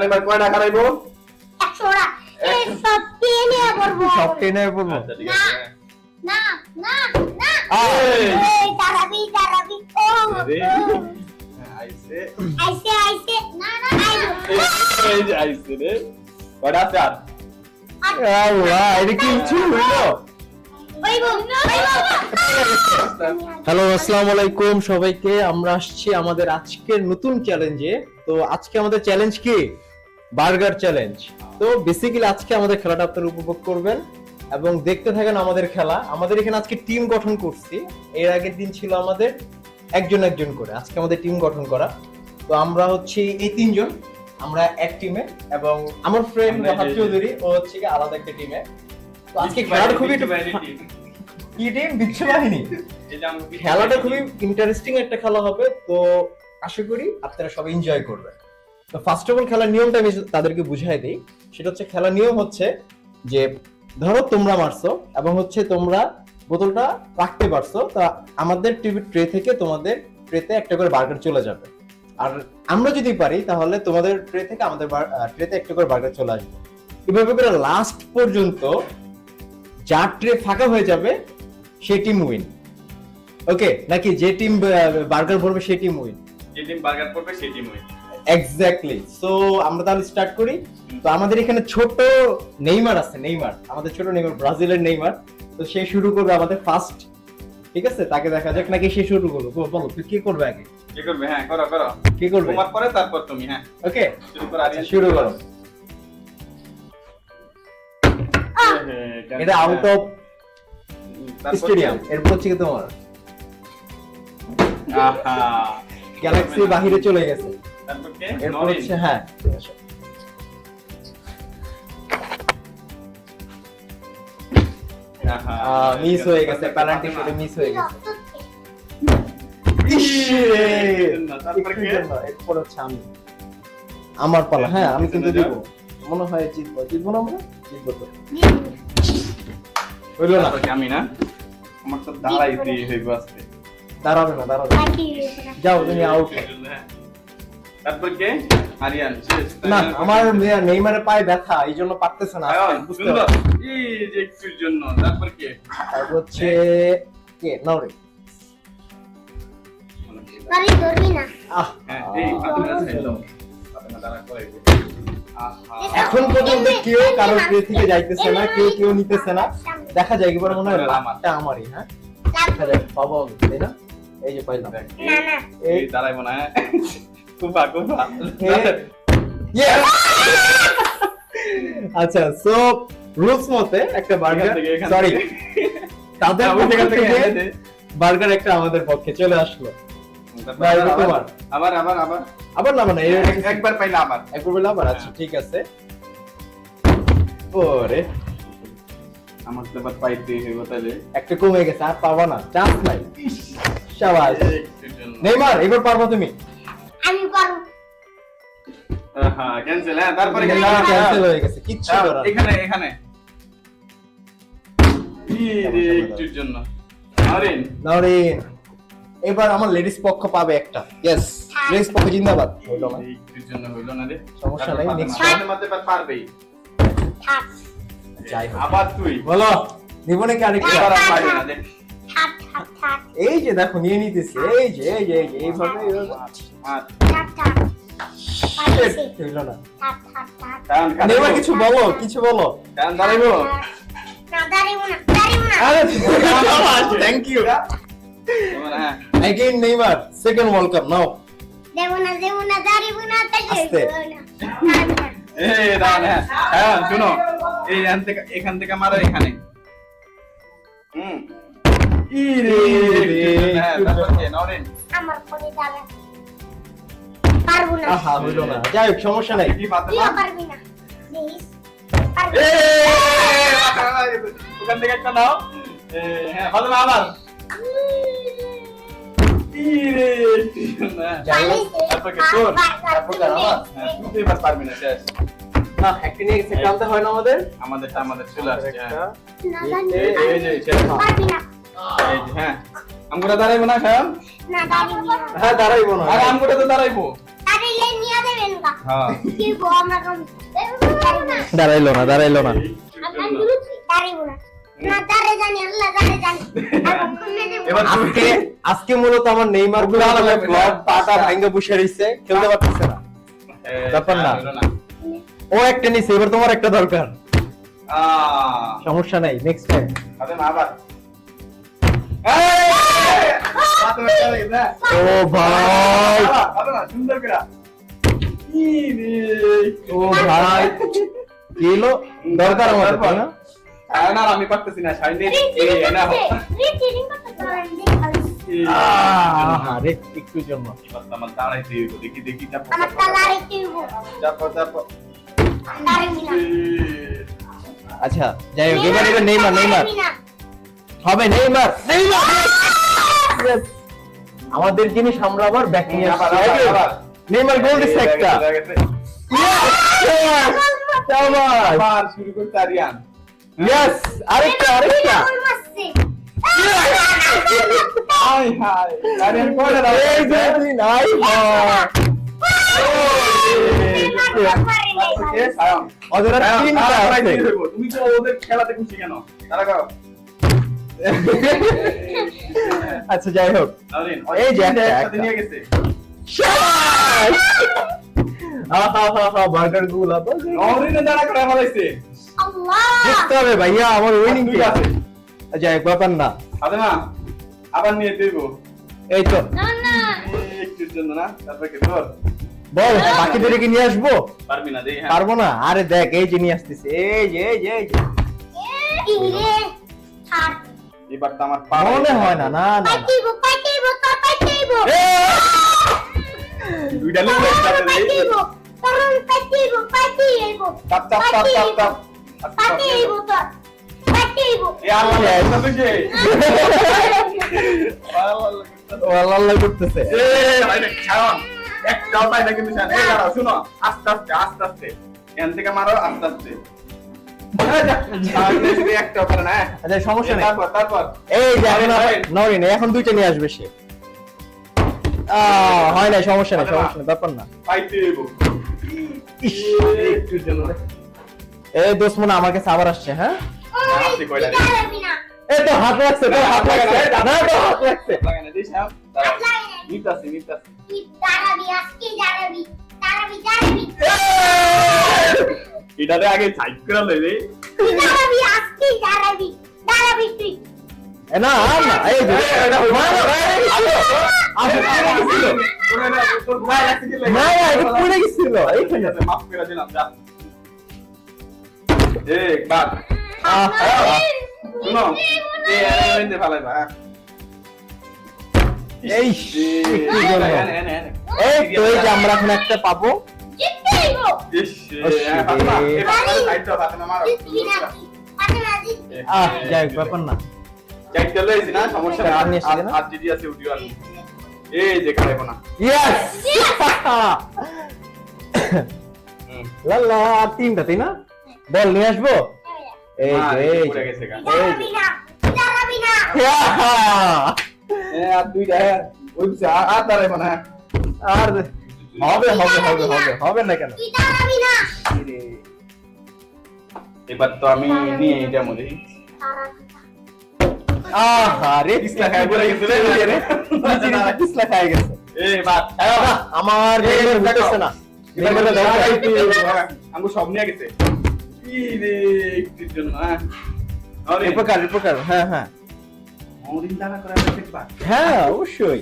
এবার কয়টা খারাইবো 100 টা এই সব টেনে পড়বো সব টেনে পড়বো আচ্ছা ঠিক আছে না না না এই এই তারাবি ও আইছে আইছে না না এই যে আইছে রে কয়টা চার আল্লাহ এটা কি ছিল ওইবো হ্যালো আসসালামু আলাইকুম সবাইকে। আমরা আসছি আমাদের আজকের নতুন চ্যালেঞ্জে। তো আজকে আমাদের চ্যালেঞ্জ কি? Burger challenge. তো বেসিক্যালি আজকে আমাদের খেলাটা আপনারা উপভোগ করবেন এবং দেখতে থাকেন আমাদের খেলা। আমাদের এখানে আজকে টিম গঠন করছি। এর আগের দিন ছিল আমাদের একজন একজন করে, আজকে আমাদের টিম গঠন করা। তো আমরা হচ্ছে এই তিনজন, আমরা এক টিমে এবং আমার ফ্রেন্ড রাহাত চৌধুরী ও হচ্ছে কি আলাদা একটা টিমে। তো আজকে খেলাটা খুবই কি টিম বিচ্ছু বাহিনী। খেলাটা খুবই ইন্টারেস্টিং একটা খেলা হবে। তো আশা করি আপনারা সবাই এনজয় করবেন। তো ফার্স্ট অফ অল খেলার নিয়মটা আমি তাদেরকে বুঝাই দিই। সেটা হচ্ছে খেলার নিয়ম হচ্ছে যে ধরো তোমরা মারছো এবং হচ্ছে তোমরা বোতলটা রাখতে পারছো, তা আমাদের ট্রে থেকে তোমাদের ট্রেতে একটা করে বার্গার চলে যাবে। আর আমরা যদি পারি তাহলে তোমাদের ট্রে থেকে আমাদের ট্রেতে একটা করে বার্গার চলে আসবে। এভাবে করে লাস্ট পর্যন্ত যার ট্রে ফাঁকা হয়ে যাবে সেই টিম উইন। ওকে, নাকি যে টিম বার্গার ভরবে সেই টিম উইন? যে টিম বার্গার করবে সেই টিম উইন। এক্স্যাক্টলি। সো আমরা তাহলে স্টার্ট করি। তো আমাদের এখানে ছোট নেইমার আছে, আমাদের ছোট নেইমার, ব্রাজিলের নেইমার। তো সে শুরু করবে আমাদের ফার্স্ট, ঠিক আছে? তাকে দেখা যাক নাকি সে শুরু করবে। বলো তুই কি করবে আগে? কি করবে? হ্যাঁ করো কি করবে? তোমার পরে তারপর তুমি। হ্যাঁ ওকে শুরু করো। আচ্ছা শুরু করো। এটা আউট অফ স্টেডিয়াম। এরপর হচ্ছে কি তোমার আহা গ্যালাক্সি বাহিরে চলে গেছে। তারপর কে? এরপর হচ্ছে হ্যাঁ আহা মিস হয়ে গেছে, পেনাল্টি শুটে মিস হয়ে গেছে। তারপর কে? এরপর হচ্ছে আমি, আমার পালা। হ্যাঁ আমি কিন্তু দিব, মনে হয় জিতবো না আমরা? জিতবো তো হইলো না? আমি না, আমার তো দাঁড়াইতে হইব আজকে। দাঁড়াবে না যাও তুমি আউট। তারপর কে? আরিয়ান শেষ। না আমার নেইমারের পায়ে ব্যথা, এই জন্য পারতেছে না বুঝতে সুন্দর পারছো? এই যে একটুর জন্য। তারপর কে? তারপর হচ্ছে কে? নাওরে। আরে ধরবি না আহ হ্যাঁ এই ফাতিমা ছিল। ফাতিমা দাঁড়া করে। আহা এখন পর্যন্ত কেউ কারোর ট্রে থেকে যাইতেছে না, কেউ নিতেছে না। দেখা যায় এবার মনে হয় লাভটা আমারই। হ্যাঁ দেখা যায়, পাবো তাই না? এই যে পাইলাম। না না এই দাঁড়াইবো না। কুফা Yes! আচ্ছা সো রুলস মতে একটা বার্গার, সরি তাদের পক্ষ থেকে বার্গার একটা আমাদের পক্ষে চলে আসলো। আবার আবার না মানে একবার পাইলে আবার একবার বলে আবার। আচ্ছা ঠিক আছে। ওরে আমার তো এবার পাইতে হইব তাহলে। একটা কমে গেছে, আর পাবা না, চান্স নাই। শাবাশ নেইমার, এবার পারবা তুমি। আমি পারবো। হ্যাঁ ক্যান্সেল। হ্যাঁ তারপরে ক্যান্সেল হয়ে গেছে, কিচ্ছু করার নেই। এখানে একটুর জন্য নাওরিন এবার আমার লেডিস পক্ষ পাবে একটা। ইয়েস, লেডিস পক্ষ জিন্দাবাদ। হইলো না, একটুর জন্য হইলো না রে। সমস্যা নাই, নেক্সট মধ্যে পারবেই। থাক যাই হোক। আবার তুই বলো নিব নাকি আরেকটা? এবার আর পারবি না দেখ। থাক এই যে দেখো নিয়ে নিতেছে, এই যে এইভাবে থাক হইলো না। থাক নেইমার কিছু বলো। কারণ দাঁড়াইবো। না দাঁড়িও না আরে থ্যাংক ইউ। হ্যাঁ Again Neymar, second world cup নাও। দেবো না দাঁড়িও না আস্তে। এই দাঁড়া। হ্যাঁ শুনো, এই এখান থেকে মারো এখানে। ইরে হ্যাঁ তারপর কে? নরেন আমার পরে দাঁড়া পারবো না। আহা হইলো না, যাই হোক সমস্যা নাই। কি পারবে তুই না? পারবি না প্লিজ ওখান থেকে একটা নাও। হ্যাঁ ভালো না আবার। ইরে যাই হোক, তারপর কে? তোর তারপর কার আমার? হ্যাঁ তুই তো এবার পারবি না। শেষ। না একটা নিয়ে গেছে, টানতে হয় না আমাদের। আমাদের চলে আসছে। হ্যাঁ না দাঁড়িও এই যে শেষ। পারবি না এই যে হ্যাঁ আমগুলা দাঁড়াইবো না খাম? না দাঁড়িও না হ্যাঁ দাঁড়াইবো না। আরে আমগুলা তো দাঁড়াইবো। দাঁড়িয়ে নিয়ে দেবেন না হ্যাঁ কি গো আমরা কম দাঁড়াইলো না দাঁড়াইলো না আমরা দুলুছি দাঁড়াইবো না না দাঁড়ে জানি আল্লাহ দাঁড়ে জানি এবার আজকে আজকে মূলত আমার নেইমার গুলো ব্লগ পাটা ভাঙ্গা বসে রইছে খেলতে পারতেছে না ব্যাপার না। ও একটা নিছে এবার তোমার একটা দরকার সমস্যা নাই নেক্সট টাইম আরে না আবার ও ভাই সুন্দর করে ও ভাই কি হলো দরকার আমার তাই না না আমি পারতেছি না সাইনে না রিটিং করতে পারেন দেখি আরে একটু জন্য আমার দাঁড়াইতে দেখি দেখি চাপো আমার তালারে কি গো চাপো চাপো দাঁড়াবি না আচ্ছা যাই হোক এবার নেইমার নেইমার হবে নেইমার নেইমার Yes! আমাদের জিনিস আমরা আবার ব্যাকিং এ আবার নেইমার গোল দিছে একটা আবার শুরু করতে আরিয়ান ইয়েস আরেকটা আরেকটা হাই হাই আরিয়ান কোলে দাও এই যে নাই ওকে সায়ন ওদের তিনটা আছে তুমি তো ওদের খেলাতে খুশি কেন তারা গাও আচ্ছা যাই হোক নারিন এই যে একসাথে নিয়ে গেছে বার্গার গুলা নারিনে দাঁড়া করে ফলাইছে আল্লাহ জিততে হবে ভাইয়া আমার উইনিং ঠিক আছে আচ্ছা এক ব্যাপার না আরে না আবার নিয়ে দেবো এই তো না না একটুর জন্য না তারপরে কি তোর বল বাকিদেরকে নিয়ে আসবো পারবি না দেই হ্যাঁ পারবো না আরে দেখ এই যে নিয়ে আসতেছে এই যে এই যে এই যে ইরে ছাড় এবার তো আমার মনে হয় না না না পাইতিবো তো পাইতিবো দুইটা লোক একসাথে দেই পাইতিবো কারণ পাইতিবো টাপ টাপ টাপ টাপ টাপ পাইতিবো তো পাইতিবো এ আল্লাহ এটা তো কি আল্লাহ করতেছে এ ভাই ছাড়ন একটাও পাই না কিন্তু এই দাঁড়াও শুনো আস্তে আস্তে আস্তে আস্তে এখান থেকে মারো আস্তে আস্তে সামনে যদি একটাও পারে না আচ্ছা সমস্যা নেই তারপর এই যে এখন নরিন এখন দুইটা নিয়ে আসবে সে হয় না সমস্যা নেই সমস্যা নেই ব্যাপার না পাইতে দেব একটু জন্য এই দোস্ত মনে আমার কাছে আবার আসছে হ্যাঁ আপনি কইলা দাঁড়াবি না এই তো হাত লাগছে তো হাত লাগছে না তো হাত লাগছে লাগে না দিস হ্যাঁ নিতাছি নিতাছি তুই দাঁড়াবি আজকে দাঁড়াবি এটাতে আগে সাইড করে লই রে তুই দাঁড়াবি তুই এ না না এই যে এটা মারো আসলে ছিল তোর ভাই লাগছে কি না না এটা পড়ে গেছিল এইখানে মাফ করে দিলাম যা এক বার শুনো এই এনে ফেলাইবা এই কি জন্য এই তো এই যে আমরা এখন একটা পাবো জিততেইবো ইস ফাতেমা এবার সাইড দাও ফাতেমা মারো জিতবি না পারে না জিতবি যাই হোক, ব্যাপার না চাইতে লইছি না সমস্যা আর নিয়ে এসেছি না? আর জিডি আছে উঠিও আর এই যে খাইবো না ইয়েস লাল্লা আর তিনটা তাই না বল নিয়ে আসবো এই যে এই পড়ে যে গেছে গা দাঁড়াবি না আর দুইটা ওই আর দাঁড়াইবো না আর হবে হবে হবে হবে হবে না কেন তুই দাঁড়াবি না এবার তো আমি নিয়ে এটা মনে আরে পিছলা খাই পড়ে গেছে রে পিছলা খাই গেছে এই বাদ আমার গেমের হতেছে না গেমের আমগো সব নিয়ে গেছে কি রে একটির জন্য হ্যাঁ রিপোর্টার হ্যাঁ হ্যাঁ মরিন দানা করে দেখবা হ্যাঁ অবশ্যই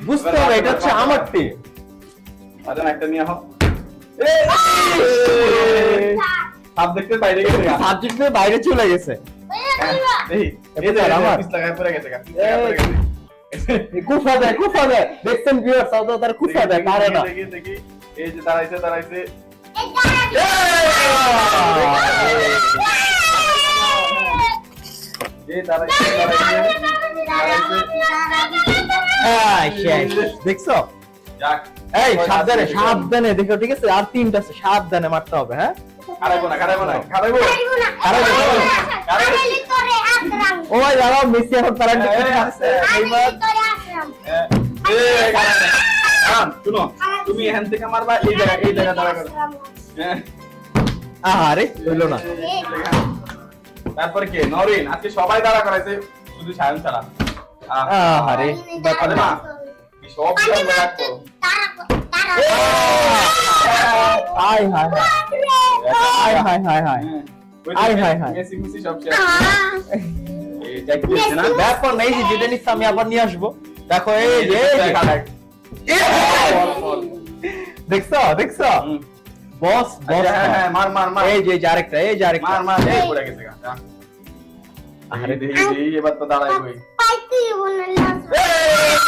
বুঝতে হবে এটা হচ্ছে আমার টিম আদান একটা নিয়ে হোক সব দেখতে বাইরে গেছে গা সাবজেক্টের বাইরে চলে গেছে এই এই যে আমার পিছলা খাই পড়ে গেছে গা কুফা দেয় দেখছেন ভিউয়ার সাউদা তার কুফা দেয় পারে না দেখি দেখি এই যে দাঁড়াইছে এই দাঁড়াবি এই দাঁড়াইছে দেখছো যাক এই সাবধানে দেখো ঠিক আছে আর তিনটা আছে সাবধানে মারতে হবে হ্যাঁ খারাইবো না খারাইবো না খারাইবো খারাইলে তোরে আসরাম ও ভাই দাঁড়াও মেসি এখন তারা আমি তোরে আসরাম শুনো তুমি এখান থেকে মারবা এই জায়গা দাঁড়া করো। হ্যাঁ আরে হইলো না। তারপর কে নরিন আজকে সবাই দাঁড়া করাইছে শুধু সায়ন ছাড়া। আরে ব্যাপার আরে না। মা কি সব খেয়াল রাখো। আয় হায় হায় হায় হায় হায় হায় আয় হায় হায়। মেসি মেসি সব শেয়ার এইটা কি হচ্ছে না ব্যাপার নাই, যে যেটা নিচ্ছে আমি আবার নিয়ে আসবো। দেখো এই যে দেখছো দেখছো বস বস। হ্যাঁ মার মার মার এই যে আরেকটা, এই যে আরেকটা। মার মার এই পড়ে গেছে গা। আরে দেই এবার তো দাঁড়াই কই পাইতে বলে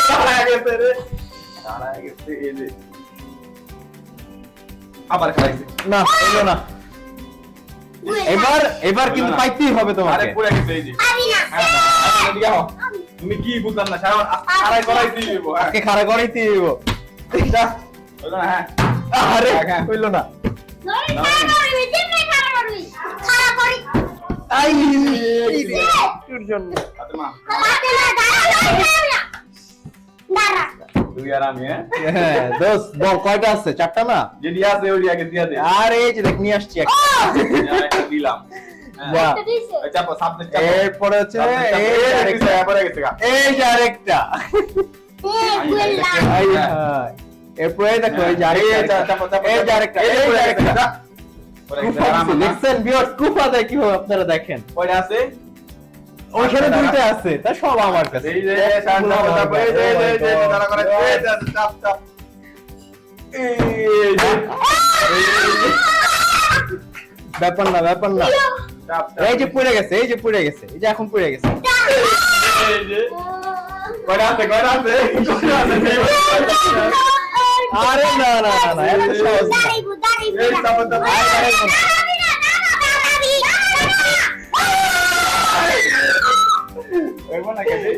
দাঁড়ায় গেছে রে দাঁড়ায় গেছে এই যে আবার খাইছে না হইলো না। এবার কিন্তু পাইতেই হবে আরে তোমাকে। পড়ে গেছে এই যে আমি না হ্যাঁ এদিকে আও তুমি কি বুঝলাম না সারা আড়াই করাই দিইবো হ্যাঁ আজকে খাড়া করেই দিব। এটা হলো না হ্যাঁ আরে হইলো না। আই একটুর জন্য। ফাতেমা দাঁড়া তুই আর আমি হ্যাঁ হ্যাঁ দোস্ত বল কয়টা আছে? চারটা না? যেটি আছে ওই আগে দিয়া দে আরে এই যে দেখ নিয়ে আসছি একটা। একটা দিলাম যা। এই চাপো সাবজেক্ট চাপো এরপরে হচ্ছে এই যে এই আরেকটা। পড়ে গেছে গা এই যে আরেকটা। গুল্লা আই হায়। এরপরে দেখো এই যে আরেকটা। চাপো চাপো এই যে আরেকটা, এই যে আরেকটা। পড়ে গেছে আরাম না দেখছেন ভিউয়ার্স কুফা দেয় কিভাবে আপনারা দেখেন। পড়ে আছে ওইখানে দুইটা আছে, তা সব আমার কাছে। এই যে শান্ত চাপো এই যে দাঁড়া করে এই যে চাপ চাপ এই যে ব্যাপার না ব্যাপার না। চাপ এই যে পড়ে গেছে, এই যে পড়ে গেছে, এই যে এখন পড়ে গেছে। এই যে কয়টা আছে কয়টা আছে আরে না না না না এত সহজ না। এই চাপো চাপো এমন না কেটে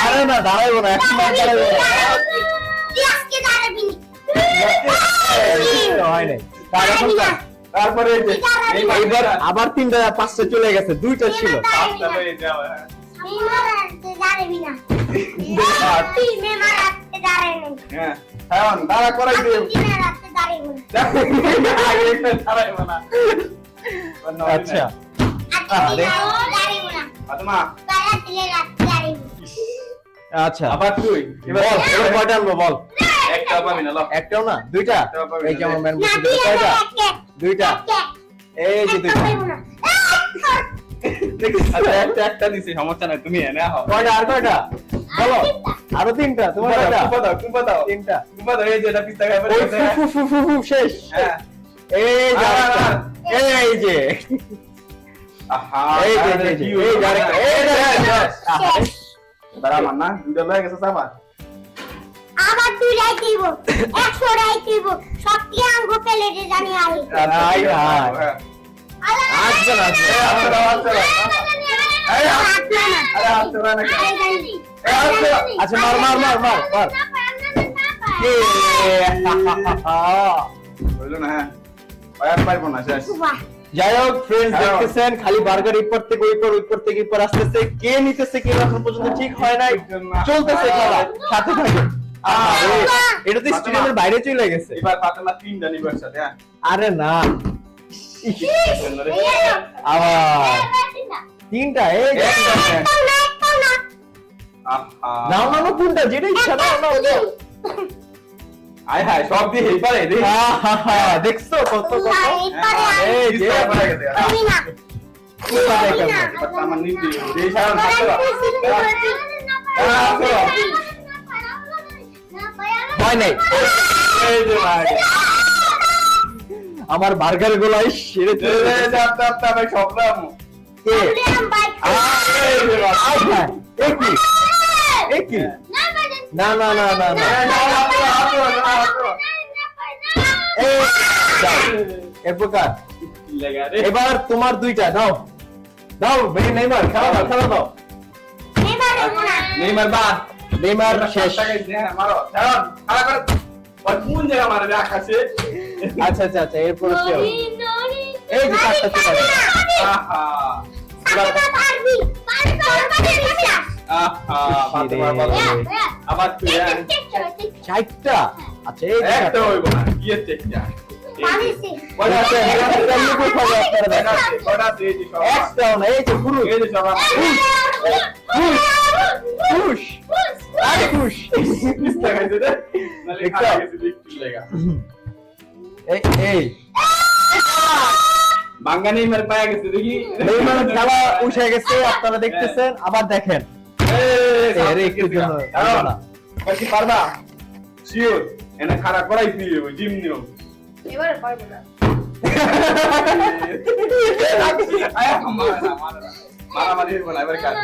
আরে না দাঁড়াইবো না, এখন আর দাঁড়াইবো না। হয় নাই। তারপরে এই যে এইবার আবার তিনটা পাঁচটা চলে গেছে, দুইটা ছিল। পাঁচটা লয়ে যাও হ্যাঁ হ্যাঁ দাঁড়া করাই দিও আগে একটা দাঁড়াইবো না আচ্ছা ফাতেমা আচ্ছা আবার তুই বল এবার কয়টা আনবো বল। একটা পাবি না ল একটাও না, দুইটা। একটাও পাবি এই না। যে আমার ম্যান বলছে কয়টা? দুইটা। এই যে দুইটা। আচ্ছা একটা দিছি সমস্যা নাই তুমি এনে আও কয়টা আর কয়টা? বলো। আরো তিনটা, তোমার কয়টা? কুপা দাও তিনটা। কুপা দাও এই যে এটা পিস্তা খাইবে ওই ফু ফু ফু ফু শেষ। হ্যাঁ এই যে আরেকটা। এই যে আহা এই যে এই যে এই যে আরেকটা। এই যে আরেকটা। দাঁড়া মান না দুইটা লয়ে গেছে সাবা আবার তুই রাইতেইব 100 রাইতেইব সব কি আঙ্গ পেলেটে জানি আই আই হাই। আসবে না আসবে। আরে আসতে না আচ্ছা মার মার মার মার মার। এ, হইলো না হ্যাঁ আর পারবো না শেষ যাই হোক ফ্রেন্ডস হ্যাঁ। দেখতেছেন খালি বার্গার ইপর থেকে ওইপর থেকে ইপর আসতেছে, কে নিতেছে কে এখন পর্যন্ত ঠিক হয় নাই, চলতেছে খেলা সাথে থাকে। আরে এটা তো স্টেডিয়ামের বাইরে চলে গেছে। এবার ফাতেমা তিন জানি একসাথে হ্যাঁ আরে না আবার তিনটা এই যে আহা নাও না না কোনটা যেটা ইচ্ছা নাও না ওটা। আয় হায় সব দিয়ে এবারে রে দেখছো কত কত এই যে পিস্তা পড়ে গেছে আমি না কোনটা দেখেন এবার তো আমার নিতে এই সারা থাকতে হয় নাই। এই যে ভাই আমার বার্গার গুলাই সেরে চলে এই গেছে। চাপ চাপ চাপ সবলাম কে এই যে ভাই আয় হ্যাঁ এ কি এ কি না না না না না এই যাও, এ প্রকার লাগা রে এবার তোমার দুইটা দাও দাও ভাই নেইমার খেলা দাও খেলা দাও। নেইমার বাদ নেইমার শেষ। হ্যাঁ মারো ছাড়ুন খাড়া করে ওই কোন জায়গা মারবে আকাশে আচ্ছা আচ্ছা আচ্ছা এরপর কি হবে? এই যে কাটটা চলে গেছে। আহা আহা ফাতেমা বলো আবার তুই হ্যাঁ। চারটা আচ্ছা এই যে একটা চারটা। হইব না কি এর চেষ্টা পানিছি কয়টা আছে কেমনে কোথাও আপনারা দেখেন? কয়টা আছে এই যে সব একটাও না এই যে পুরো এই যে সব খুশ আরে খুশ মিস্টার খাইছে রে নালে একটা। খাওয়া গেছে একটু লেগা এই এই বাঙ্গানি মেরে পায়া গেছে দেখি নেইমার খেলা উঠে গেছে আপনারা দেখতেছেন আবার দেখেন আরে একটু জন্য পারবো না। কি পারবা শিওর এনে খারাপ করাই দিও জিম নিও এবারে পারবো না আয়া মারামারি হইব না এবারে কাজ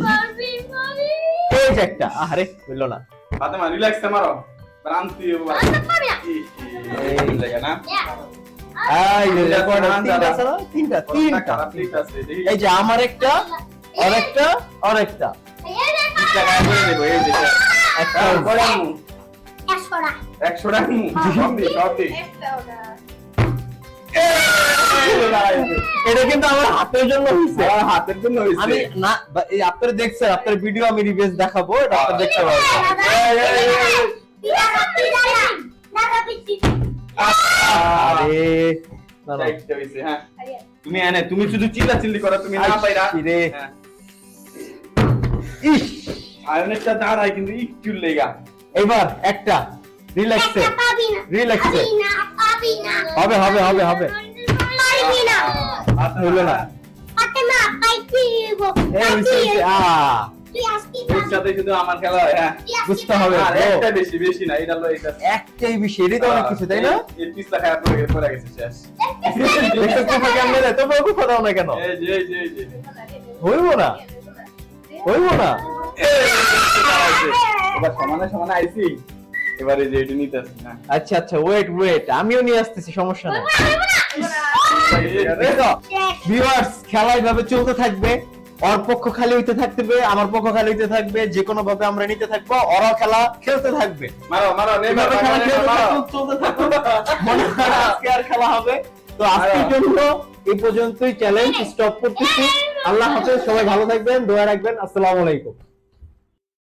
পারবি পারবি এই যে একটা আরে হইলো না ফাতেমা রিল্যাক্স মারো প্রান্তি হইব পারবি না এই লাগা না এই যে রেকর্ড তিনটা আছে না তিনটা তিনটা খারাপ লিখ আছে দেখি এই যে আমার একটা আরেকটা আরেকটা এই রে টাকা করে দেব এই যে একটা করে আমু 100 100 টাকা টাকা আমু সব দি একটাও না এটা কিন্তু আমার হাতের জন্য হইছে আমার হাতের জন্য হইছে আমি না এই আপনারা দেখছেন আপনার ভিডিও আমি রিভিউস দেখাবো এটা আপনারা দেখতে পারবেন আরে না না একটা হইছে হ্যাঁ তুমি এনে তুমি শুধু চিল্লা চিল্লি করো তুমি না পাইরা রে হ্যাঁ ইস আয়নেরটা দাঁড়ায় কিন্তু একটু লেগা এবার একটা রিল্যাক্সে রিল্যাক্সে হবে হবে হবে হবে হইলো না এই হইছে হইছে এর সাথে শুধু আমার খেলা হয় হ্যাঁ বুঝতে হবে আর bro। একটা বেশি বেশি না এটা হলো এটা একটাই বিষয় এটাই তো অনেক কিছু তাই না এই পিছলা খায়া পড়ে গেছে শেষ দেখতে কুফা কেমনে রে তোমরা কুফা দাও না কেন এই যে এই যে এই যে হইবো না হইবো না এবার সমানে সমানে আইছি এবারে যে এটা নিতে আসছি না আচ্ছা আচ্ছা ওয়েট ওয়েট আমিও নিয়ে আসতেছি সমস্যা নাই ভিউয়ার্স খেলা এইভাবে চলতে থাকবে ওর পক্ষ খালি হইতে থাকবে আমার পক্ষ খালি হইতে থাকবে যে কোনো ভাবে আমরা নিতে থাকবো ওরা খেলা খেলতে থাকবে মারো মারো নেইমার এইভাবে খেলা খেলতে মারো থাকুক, চলতে থাকুক মনে হয় না আজকে আর খেলা হবে তো আজকের জন্য এই পর্যন্তই চ্যালেঞ্জ স্টপ করতেছি আল্লাহ হাফেজ সবাই ভালো থাকবেন দোয়া রাখবেন আসসালামু আলাইকুম